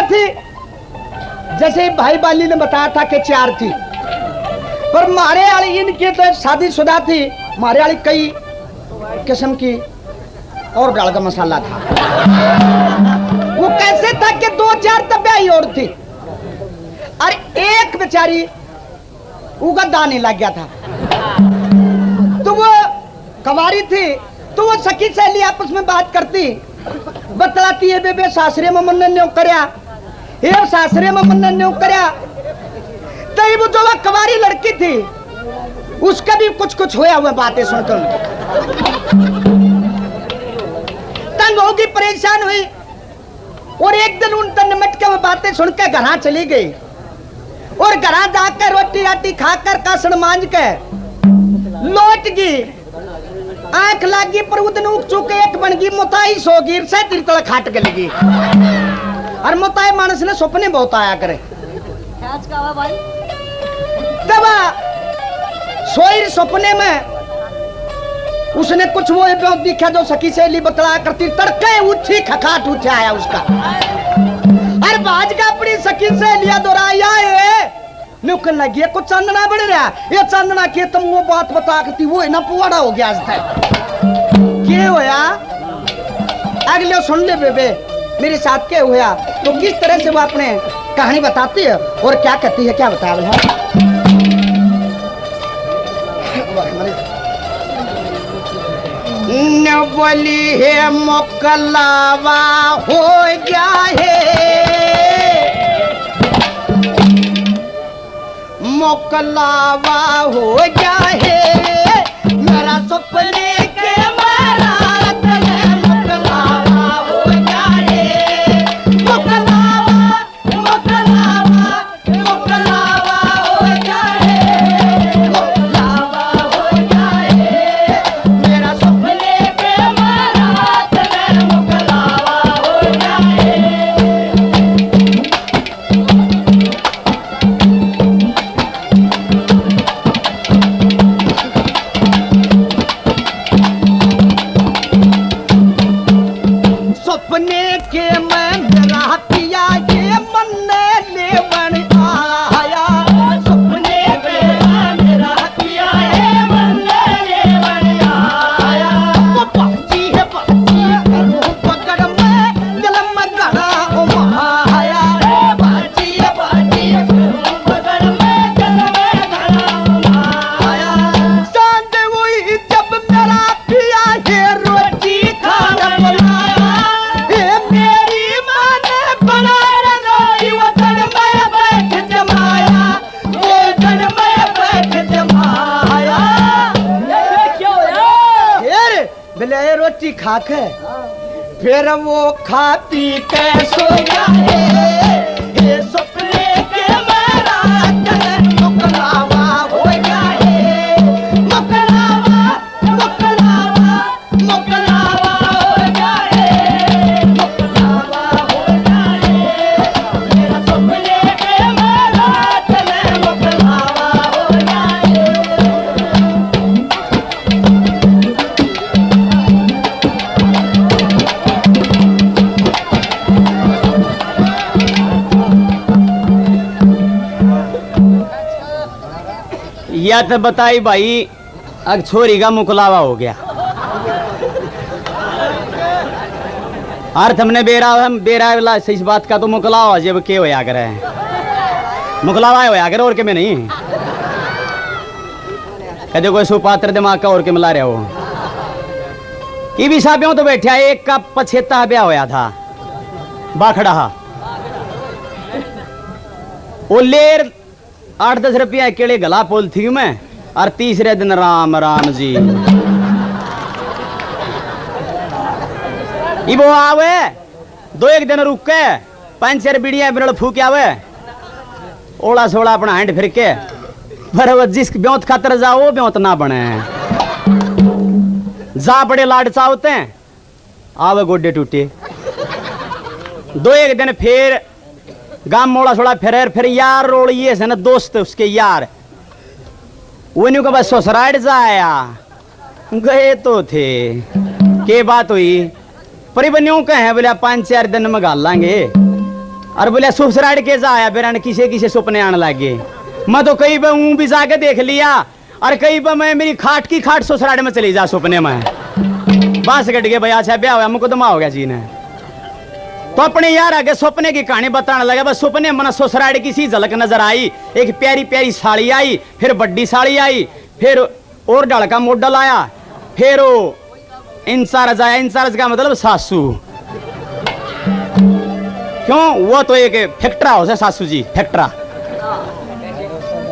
थी, जैसे भाई बाली ने बताया था कि 4 थी, पर मारे वाली इनकी तो शादीशुदा थी, मारे वाली कई किस्म की और डाल का मसाला था। वो कैसे था कि 2-4 तब्याई और थी और एक बेचारी उगा दाने लग गया था। तो वो कवारी थी, तो वो सखी सहेली आपस में बात करती, बतलाती है बेबे सासरे में मन ने करया, ये सासरे में मन ने करया। तभी वो जो कवारी लड़की थी उसका भी कुछ कुछ होया हुआ बातें सुनकर तंग होगी, परेशान हुई और एक दिन उन तन मटके में बातें सुनकर घर चली गई और घर जाकर रोटी राटी खाकर कासण मांझ कर लौट गई। आंख लागी पर उतन उग चुके एक बन गई, मुताई सो गिर से तिरतल खाट के लगी और मुताई मानस ने सपने बहुत आया करे। तब सोई सपने में उसने कुछ वो दिखा जो सखी सहेली बतला करती, तड़के उठी खखाट उठे आया उसका और बाज का अपनी सखी सहेलिया दोराया नुकन लगी कुछ चांदना बढ़ रहा, ये चांदना के तुम वो बात बता करती वो ना पुआड़ा हो गया आज तक। क्या होया अगले सुन ले बेबे मेरे साथ क्या हुआ, तो किस तरह से वो अपने कहानी बताती है और क्या कहती है, क्या बता रहा है। न बोली है मोकलावा हो गया है, मोकलावा हो गया है मेरा सपने के बारात में, मोकलावा हो गया है, मोकलावा मोकलावा मोकलावा हो गया है, मोकलावा हो गया है मेरा सपने के बारात में, मोकलावा हो गया है। सपने के मैं मेरा पिया ये मन ले बन आया, सपने के मैं मेरा पिया ये मन ले बन आया। वो बाजी है बाजी करूं पकड़ में दिल में गड़ा ओ महाया, बाजी है बाजी करूं पकड़ में दिल में गड़ा ओ महाया। चांद हुई जब मेरा पिया ये रोटी खाना बुलाया, रोटी खा के फिर वो खा पी के सो गया है, ये सपने के बारात में मोकलावा हो गया है, मोकलावा मोकलावा मोकलावा हो गया है, मोकलावा हो गया है मेरा सपने के बारात में, मोकलावा हो गया है। या तो बताई भाई अग छोरी का मुकलावा हो गया, अर्थ हमने बेरा वाला इस बात का तो मुकलावा जब के होया करे, मुकलावा होया करे और के में नहीं कहते कोई सुपात्र दिमाग का और के मिला रहे हो। ये भी साबियों तो बैठा एक का पछेता ब्याह होया था बाखड़ा, वो लेर 8-10 रुपया केड़े गला पोल थी मैं, और तीसरे दिन राम राम जी वो आवे 2-1 दिन रुक के 5-4 बीड़िया बिरड़ फूक आवे, ओला सोला अपना हैंड फिर के, पर वो जिस ब्योत खातर जाओ वो ब्योत ना बने, जा बड़े लाड चाहते हैं आवे गोडे टूटे। 2-1 दिन फिर गांव मोड़ा छोड़ा फिर यार रोड़िए से ना दोस्त उसके यार वो बस ससुराल जाया गए तो थे, के बात हुई परिबन्यों का है बोले 5-4 दिन में गाल लांगे, और बोले ससुराल के जा आया बेरा किसे किसे सपने आने लगे। मैं तो कई बार भी जाके देख लिया और कई बार मैं मेरी खाट की खाट ससुराल में चली जा सपने में बांस कट गए भाई अच्छा ब्याह हुआ मुकदमा हो गया जी ने। तो अपने यार आगे सपने की कहानी बताने लगा। बस सपने मन ससुराल की सी झलक नजर आई। एक प्यारी प्यारी साड़ी आई, फिर बड्डी साड़ी आई, फिर और डाल का मॉडल आया, फिर वो इंचार्ज आया। इंचार्ज का मतलब सासू। क्यों? वो तो एक फैक्ट्रा हाउस है सासू जी, फैक्ट्रा।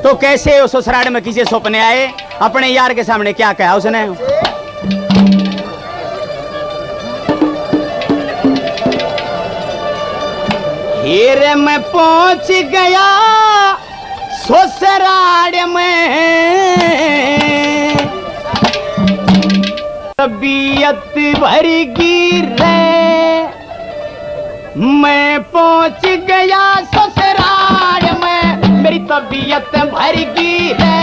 तो कैसे उस ससुराल में किसी सपने आए? अपने यार के सामने क्या कहा उसने? हीरे में पहुंच गया ससुराल में, तबीयत भरगी रे। मैं पहुंच गया ससुराल में, मेरी तबीयत भरगी रे।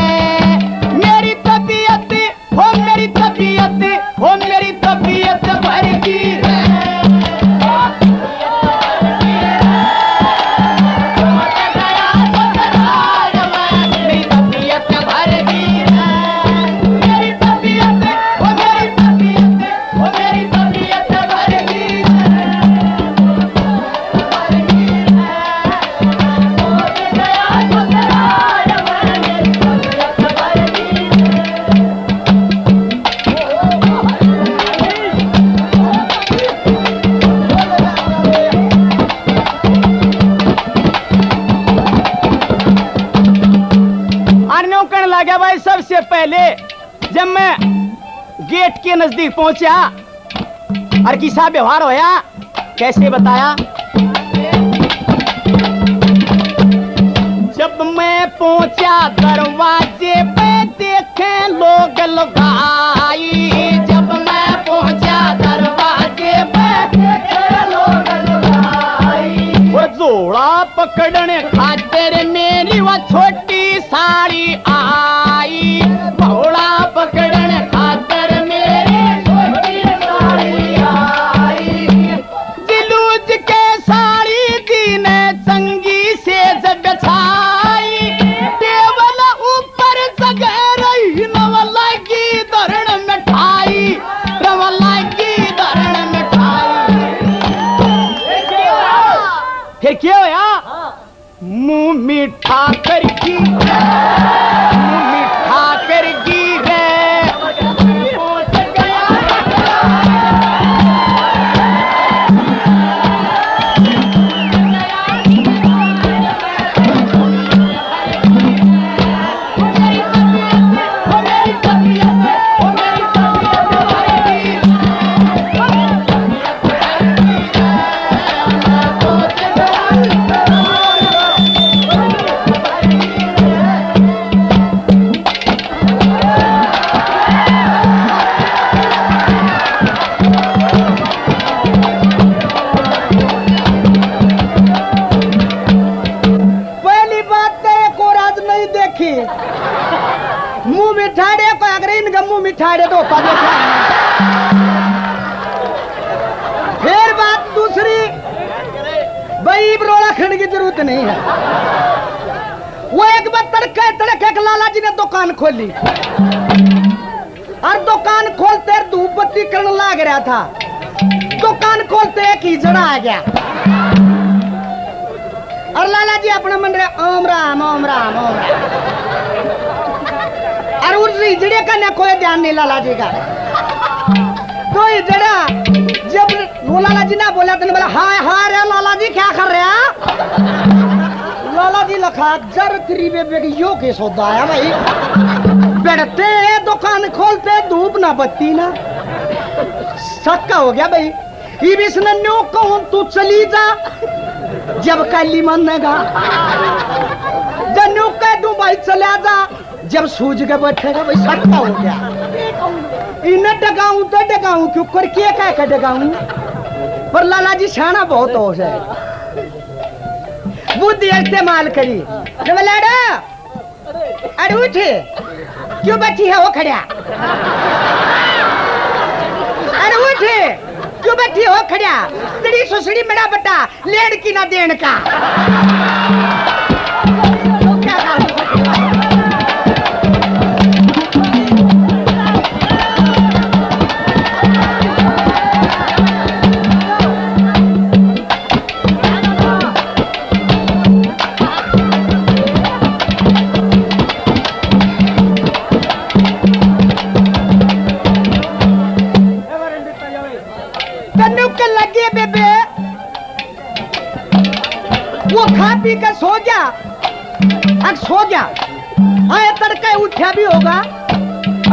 मेरी तबीयत हो, मेरी तबीयत हो, मेरी तबीयत भरगी रे। सबसे पहले जब मैं गेट के नजदीक पहुंचा और किसा व्यवहार होया कैसे बताया? जब मैं पहुंचा दरवाजे पे देखे लोग लुगाई। जब मैं पहुंचा दरवाजे पे देखे लोग लुगाई। वो जोड़ा पकड़ने खातिर मेरी वो छोटी साड़ी आई। घोड़ा पकड़ने खातिर मेरी छोटी साड़ी आई। दिलूज के साड़ी दी ने संगी से जब छाई। टेबल ऊपर जगह रही नवला की धरण मिठाई, नवला की धरण मिठाई। फिर क्या होया? मुंह मीठा करकी, मुंह मीठा करकी रे। मुंह मिठाड़े को अगर इनका मुंह मिठाड़े तो फिर बात दूसरी, भाई बरोड़ा खंड की जरूरत नहीं है। वो एक बार तड़के तड़के एक लाला जी ने दुकान खोली और दुकान खोलते धूप बत्ती करने लग रहा था। दुकान खोलते एक ही जड़ा आ गया और लाला जी अपने मन रहे ओम राम ओम राम ओम राम। और उस हिजड़े का न कोई ध्यान नहीं लाला जी का। तो हिजड़ा जब वो लाला जी ना बोला तो बोला हाय हाय रे लाला जी क्या कर रहे हैं? लाला जी लखा जर त्रिवे बेगियो के सौदा आया भाई। बैठते दुकान खोलते धूप ना बत्ती ना सक्का हो गया भाई। इसने न्यू कहूं तू चली जा जब कैली मानेगा, जब न्यू कह दूं भाई चला जा जब सूझ के बैठेगा भाई। सक्का हो गया। इन्हें डगाऊं तो डगाऊं क्यों कर के क्या डगाऊं? पर लाला जी छाना बहुत होश है, बुद्धि इस्तेमाल करी। अरे उठे क्यों बैठी है वो खड़ा? अरे उठे क्यों बैठी हो खड़िया तेरी सुसड़ी मेरा बटा लेड़ की ना देन का क्या लगे बेबे वो खा पी कर सो गया सो गया हाँ तड़के उठा भी होगा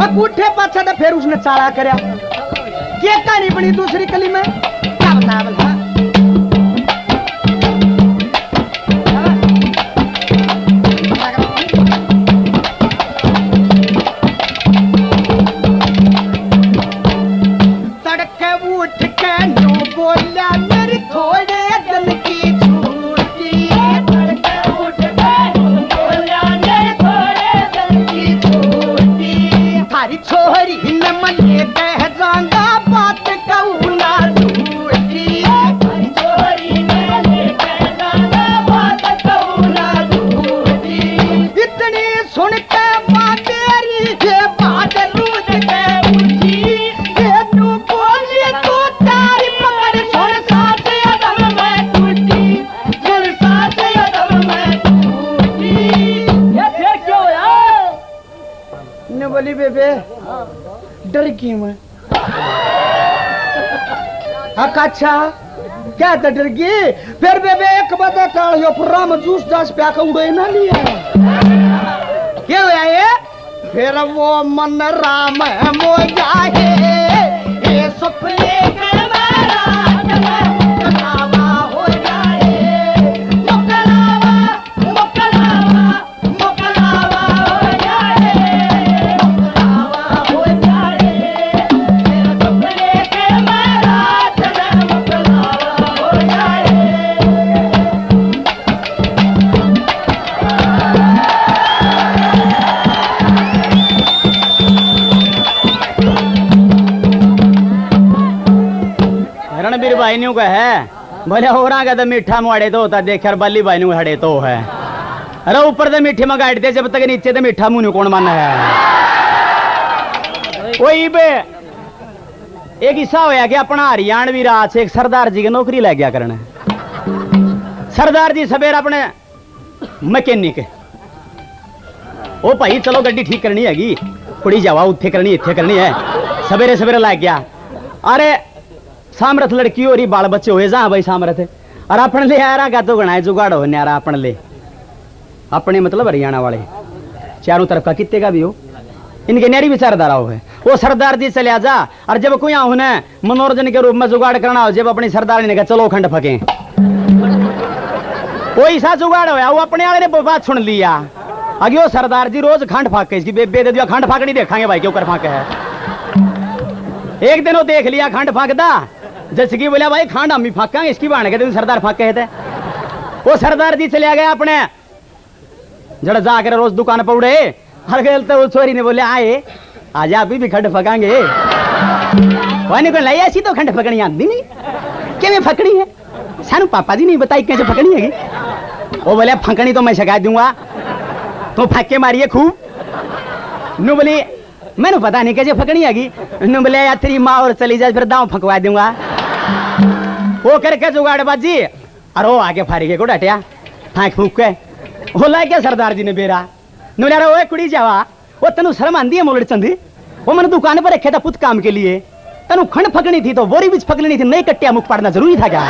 अब उठे पाछा तो फिर उसने चाला करया क्या कहानी बनी दूसरी कली में क्या बता बोली बेबे डर गई मैं अच्छा क्या तो डर गई फिर बेबे एक बता टालियो पुराम जूस दास प्या का उड़े ना लिया क्या हुआ ये फिर वो मन राम मोया है ये सपने के भाई न्यू का है भले हो रहा का मीठा मुआड़े तो होता देख यार बल्ली भाई न्यू हड़े तो है अरे ऊपर से मीठी मंगाड़ दे जब तक नीचे तो मीठा मुंह कौन माना है वही बे एक हिस्सा होया कि अपना हरियाणवी राज से एक सरदार जी की नौकरी लग गया करने सरदार जी सवेरे अपने मैकेनिक ओ भाई चलो गड्डी ठीक करनी हैगी कुड़ी जावा उत्थे करनी इत्थे करनी है सवेरे सवेरे लग गया अरे सामरथ लड़की हो रही बाल बच्चे हुए जहां भाई सामरथ और अपन ले आ रहा तो गणाए जुगाड़ हो न्यारा अपन ले अपने मतलब हरियाणा वाले चारों तरफ का कितने का भी हो इनके न्यारी भी सरदार हो है वो सरदार जी चले जा और जब कोई उन्हें मनोरंजन के रूप में जुगाड़ करना हो जब अपनी सरदार ने कहा चलो खंड फके कोई सा जुगाड़ होया वो अपने वाले ने बात सुन लिया आगे वो सरदार जी रोज खंड फाके इसकी बेबे दे दिया खंड फाकनी देखांगे भाई क्यों कर फाके है एक दिन वो देख लिया खंड फाकदा जैसे कि बोला भाई खांड हम ही फाकेंगे इसकी बाण के सरदार फाके थे वो सरदार जी चले गए अपने जड़ जाकर रोज दुकान पर उड़े हर गए तो वो छोरी ने बोले आए आज आप भी खंड फकांगे वही को लाई ऐसी तो खंड फकनी आती नहीं क्या मैं फकनी है सानू पापा जी नहीं बताई कैसे फकनी है वो बोले फकनी तो मैं सिखा दूंगा तो फक्के मारिए खूब नु बोली मैंने पता नहीं कैसे फकनी हैगी नु बोले या तेरी माँ और चली जाए फिर दांव फंकवा दूंगा वो करके जुगाड़ बाजी और वो आगे फारी को डटिया फाक फूक के वो ला क्या सरदार जी ने बेरा नु ले रहा कुड़ी जावा वो तनु शर्म आंदी है मोलड़ चंदी वो मैंने दुकान पर रखे था पुत काम के लिए तनु खंड फकनी थी तो बोरी बीच फकनी थी नहीं कट्टिया मुख पड़ना जरूरी था क्या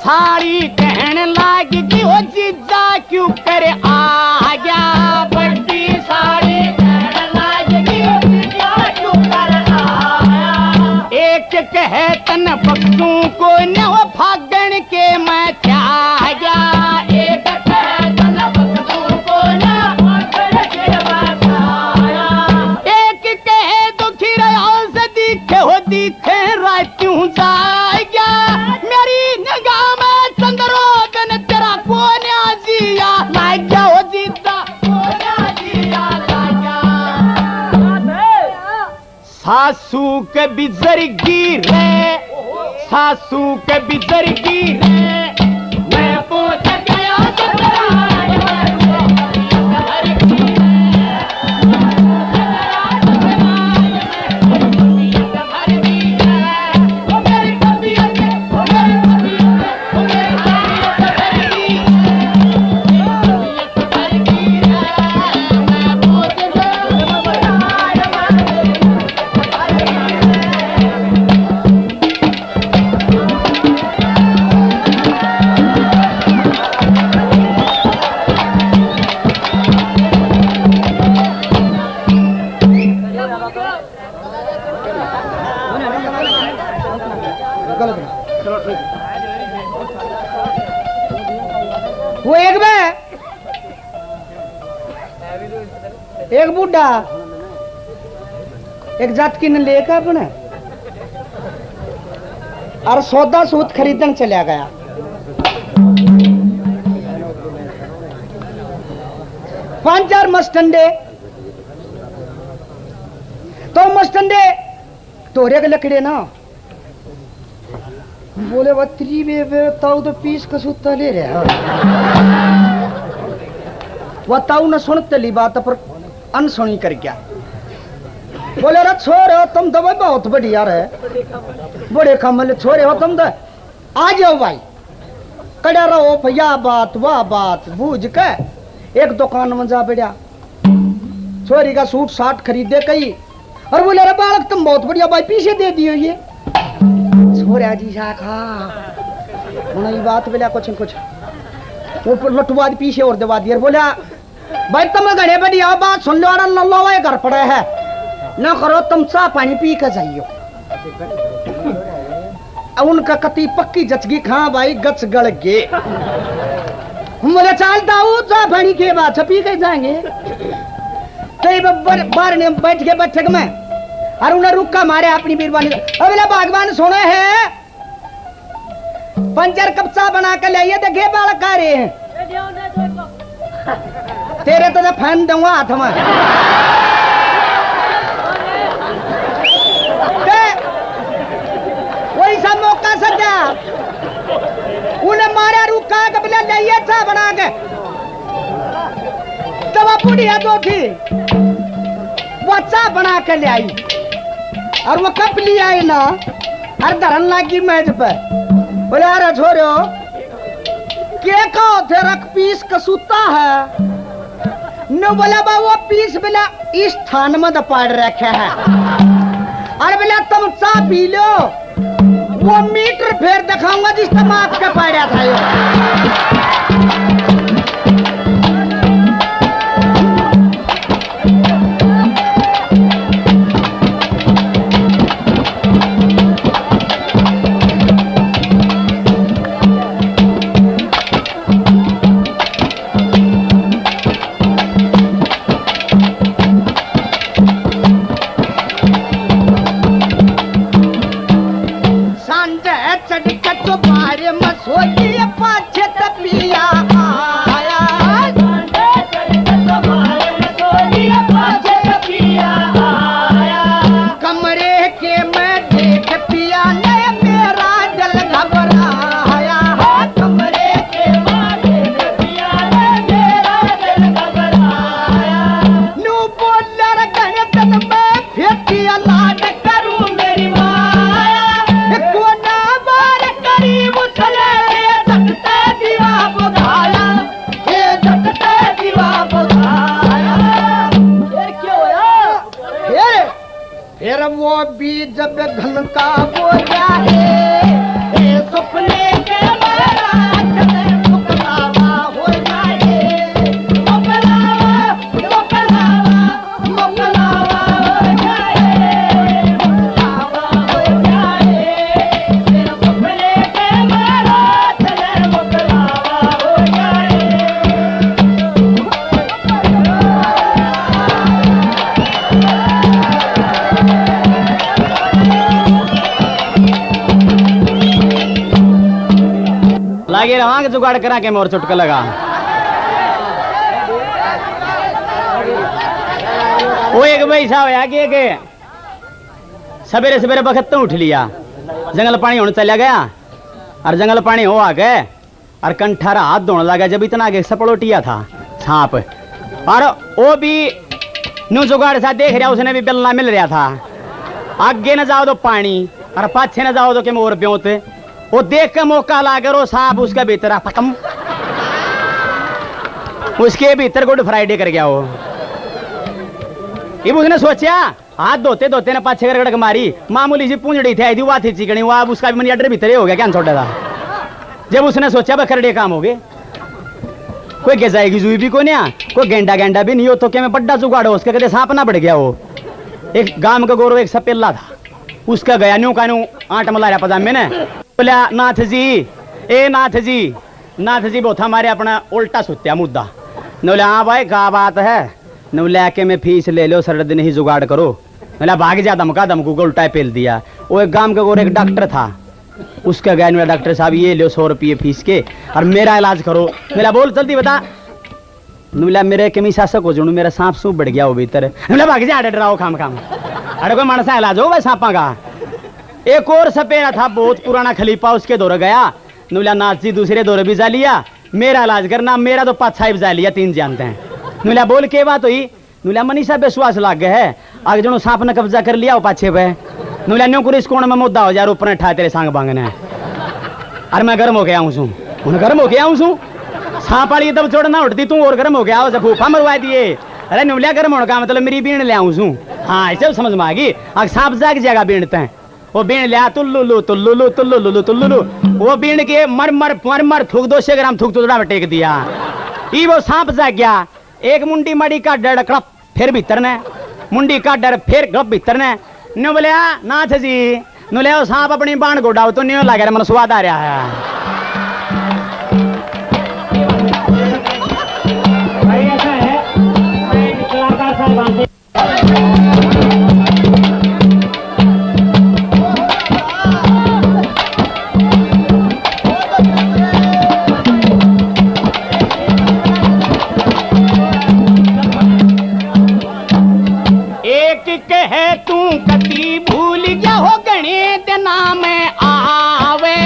साड़ी कहने लागी कि ओ जीजा क्यों करे आ गया बड़ी साड़ी कहने लागी कि ओ जीजा क्यों करे आया एक कहे तन बक्सू को न फागण के मैं त्यागा एक कहतन बक्सू को न फागण के मैं त्यागा एक कहे दुखी रहा से दिखे हो दिखे रातों जाएगा मेरी निगाह में चंद्रोदन तेरा कोन्या जिया लाग गया हो जीता कोन्या जिया लाग गया सासू के बिजर गिरे सासू के बिजर गिरे मैं पूछ गया वो एक बूढ़ा एक जात की न लेकर अपने और सौदा सूत खरीदन चला गया। पांच चार मस्टंडे तो मस्टंडे तोरे के लकड़े ना बोले वत्री बे ताऊ तो पीस कसूता ले रहे वह ताऊ न सुनते ली बात पर अनसुनी कर क्या बोले रे छोरे तुम तो भाई बहुत बढ़िया रहे बड़े कमल छोरे हो तुम तो आ जाओ भाई कड़ा रहो भैया बात वाह बात बूझ के एक दुकान में जा बढ़िया छोरी का सूट साट खरीदे कई और बोले रे बालक तुम बहुत बढ़िया भाई पीछे दे दियो ये छोरा जी शाखा उन्हें बात बोला कुछ वो लटुआ पीछे और दबा दिया बोला भाई तुम घड़े बढ़िया बात सुन लो और न लो घर पड़े है न करो तुम चाह पानी पी कर जाइयो उनका कति पक्की जचगी खा भाई गच गड़ गे बोले चलता हूँ चाह पानी के बाद पी के जाएंगे कई बार ने बैठ के बैठक में और उन्हें रुका मारे अपनी बीरबानी अबला भगवान सुने है पंचर कब्जा बना कर लाइए तो घे बाल का रहे हैं तेरे तो फैन दूंगा हाथ में वही सब मौका सजा उन्हें मारा रुका कबला लाइए चा बना के तो वह बुढ़िया तो थी वो चा बना के ले आई और वो कप ले आई ना और धरन लागी मेज पे बोले अरे छोरो के कहो थे रख पीस कसूता है न बोला बा वो पीस बिना इस थान में दपाड़ रखे है और बोला तुम चा पी लो वो मीटर फेर दिखाऊंगा जिस तरह आपके पाड़ा था यो वो भी जब घनता हो जाए सपने के हो जाए लागे रहा के जुगाड़ करा के मोर चुटक लगा। वो एक भाई साहब है के सवेरे सवेरे बखत तो उठ लिया, जंगल पानी होने चला गया और जंगल पानी हो आ गए और कंठारा हाथ धोने लगा। जब इतना आगे सपड़ोटिया था सांप, और वो भी न्यू जुगाड़ सा देख रहा, उसने भी बेलना मिल रहा था। आगे न जाओ तो पानी और पाछे न जाओ तो के मोर प्योते। वो देख के मौका लाकर वो सांप उसके भीतर खत्म, उसके भीतर गुड फ्राइडे कर गया वो। अब उसने सोचा हाथ धोते धोते ने पाछे कर गड़क मारी, मामूली सी पूंजड़ी थी आई थी, वह थी चिकनी, वह उसका भी मनी अड्डर भीतर ही हो गया, क्या छोटा था। जब उसने सोचा बखरडे काम हो गए, कोई गजाएगी जुई भी कोई नहीं, कोई गेंडा गेंडा भी नहीं हो तो क्या मैं बड्डा जुगाड़ो उसका कहते सांप ना बढ़ गया। वो एक गांव का गोरो एक सपेला था, उसका गया न्यू का न्यू आट मलाया पजामे ने, बोला नाथ जी ए नाथ जी बहुत हमारे अपना उल्टा सुत्या मुद्दा। ने बोले हाँ भाई क्या बात है, ने बोले के मैं फीस ले लो सर दिन ही जुगाड़ करो। बोला भाग जा धमका धमकू को उल्टा पेल दिया। वो एक गांव का गोरो एक डॉक्टर था, उसका गया मेरा डॉक्टर साहब ये लो 100 रुपये फीस के और मेरा इलाज करो। मेरा बोल जल्दी बता। बोला मेरे कमी शासक हो जुड़ू, मेरा सांप सूप बढ़ गया वो भीतर। बोला भाग जा डराओ खाम खाम, अरे कोई मानसा इलाज हो भाई सांपा का। एक और सपेरा था बहुत पुराना खलीफा, उसके दौरे गया। बोला नाथ जी दूसरे दौरे भी जा लिया, मेरा इलाज करना, मेरा तो पाछा भी जा लिया, 3 जानते हैं। बोला बोल के बात हुई। बोला मनीषा विश्वास लाग गया है, आगे जो सांप ने कब्जा कर लिया वो पाछे पे। बोला न्यू कुछ कोण में मुद्दा हो जा, ऊपर ने ठा तेरे सांग बांगने। अरे मैं गर्म हो गया हूँ सू, गर्म हो गया हूँ सू, सांप वाली तब छोड़ना उठती तू और गर्म हो गया हो, जब फूफा मरवा दिए। अरे नुलिया गर्म होने का मतलब मेरी बीण ले आऊँ सू। हाँ ऐसे समझ में आ गई, अगर सांप जाग जाएगा बीणते हैं, वो बीण लिया तुल्लू तुल्लू तुल्लू तुल्लू, वो बीण के मर मर मर मर थूक 200 ग्राम थूक तो टेक दिया। ई वो सांप जाग गया, एक मुंडी मड़ी का डर कड़प फिर भीतर ने, मुंडी का डर फिर गप भीतर ने। न्यू बोले नाथ जी, नुले सांप अपनी बाण को डाव तो न्यू लगे मन स्वाद आ रहा है। ऐसा है मैं कलाकार साहब है तू कति भूल गया हो गणित नाम आवे,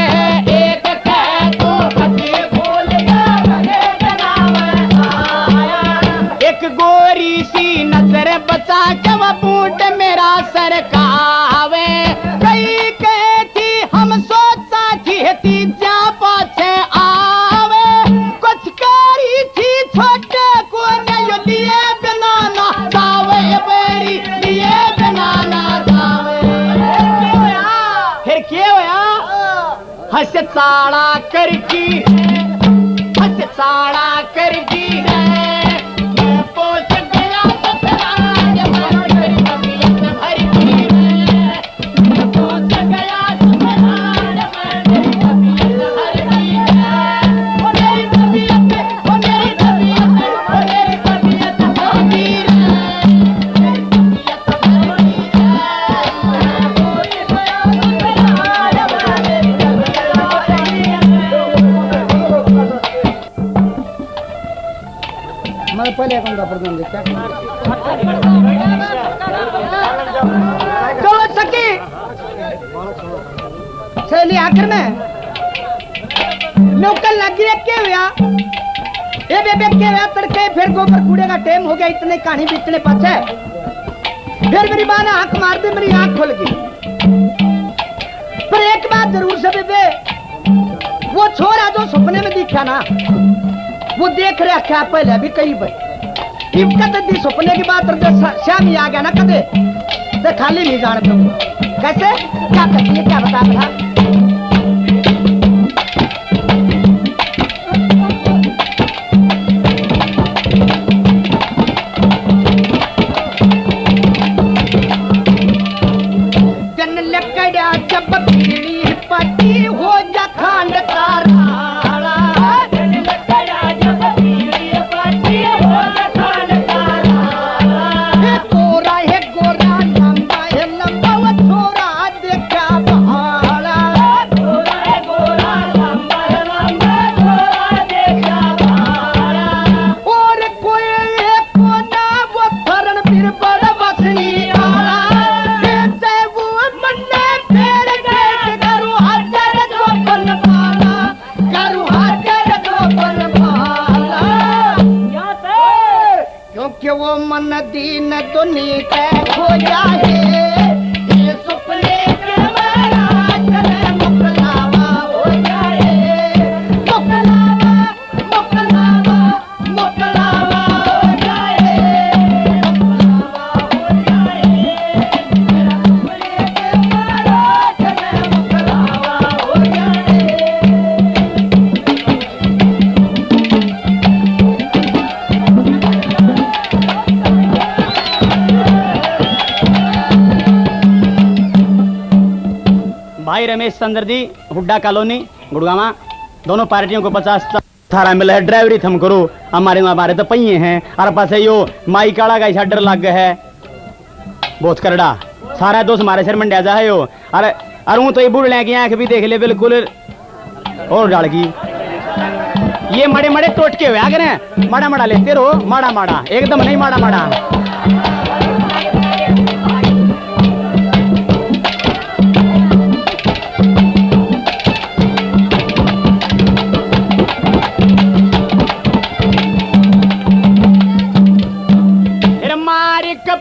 एक कह तू कति भूल गया गणित नाम आया। एक गोरी सी नजर बचा के वो बूट मेरा सर कावे, कई कहती हम सोचा थी जा पाछे आवे, कुछ करी थी छोटे को नहीं लिए बनाना दावे बेरी लिए बनाना दावे। फिर क्या होया, हंस साड़ा करकी, हंस साड़ा करकी है, मैं पोछ गया ससुराल मेरी तबीयत भर की है, मैं पोछ गया ससुराल मेरी तबीयत भर की है, वो मेरी तबीयत वो मेरी तबीयत वो मेरी तबीयत भर की है, मेरी तबीयत भर की है, मैं पोछ गया ससुराल मेरी तबीयत भर की है। मैं पहले कहूँगा प्रधान जी क्या चलो सकी सहेली आखिर में नौकर लगी है क्या हुआ ये बेबे क्या हुआ तड़के फिर गोबर कूड़े का टाइम हो गया इतने कहानी बीतने पाछे फिर मेरी माँ ने आंख मार दी मेरी आंख खुल गई पर एक बात जरूर से बेबे वो छोरा जो सपने में दिखा ना वो देख रहे क्या पहले अभी कई बार इनका सपने की बात श्याम ही आ गया ना कदे तो खाली नहीं जान दूंगा कैसे क्या करती है क्या बता रहा जन लकड़ा जब पीड़ी पति हो जा खांड तारा गोरा है गोरा लंबा है लंबा वो छोरा देखा बहारा ओ मन दीन दुनी के हो जाए ये सुपने के महाराज चले मुकलावा हो जाए मुकलावा मुकलावा मुकलावा हो जाए मुकलावा हो जाए मेरा सुपने के महाराज चले मुकलावा हो जाए। भाई रमेश चंद्र जी हुड्डा कॉलोनी गुड़गावा दोनों पार्टियों को 50 थारा मिला है। ड्राइवरी थम करो हमारे तो पहिए हैं और पास यो माई काड़ा का डर लग गया है बहुत करड़ा सारा दोस्त हमारे सिर मंडिया जा है यो अरे हूँ तो ये बुढ़ लेके आंख भी देख ले बिल्कुल और डाल की ये मड़े मड़े टोटके हुए आगे ना माड़ा माड़ा लेते रहो माड़ा माड़ा एकदम नहीं माड़ा माड़ा।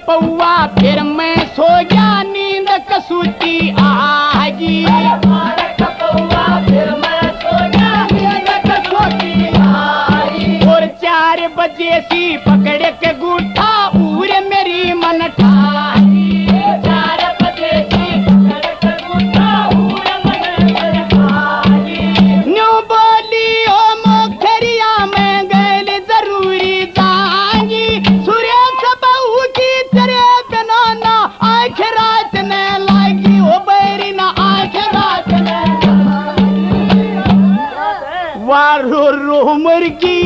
पौआ फिर मैं सो गया नींद कसूती आगी फिर मैं सो गया नींद कसूती आगी और 4 बजे सी पकड़ के गूठा पूरे मेरी मन ठागी 4 बजे सी पकड़ के गूठा पूरे मन ठागी न्यू बोली ओ मोखरिया में गैल जरूरी जागी सुरेश बहू की रात ने लागी हो बैरी ना आँख रात ने वाह रो रो मर की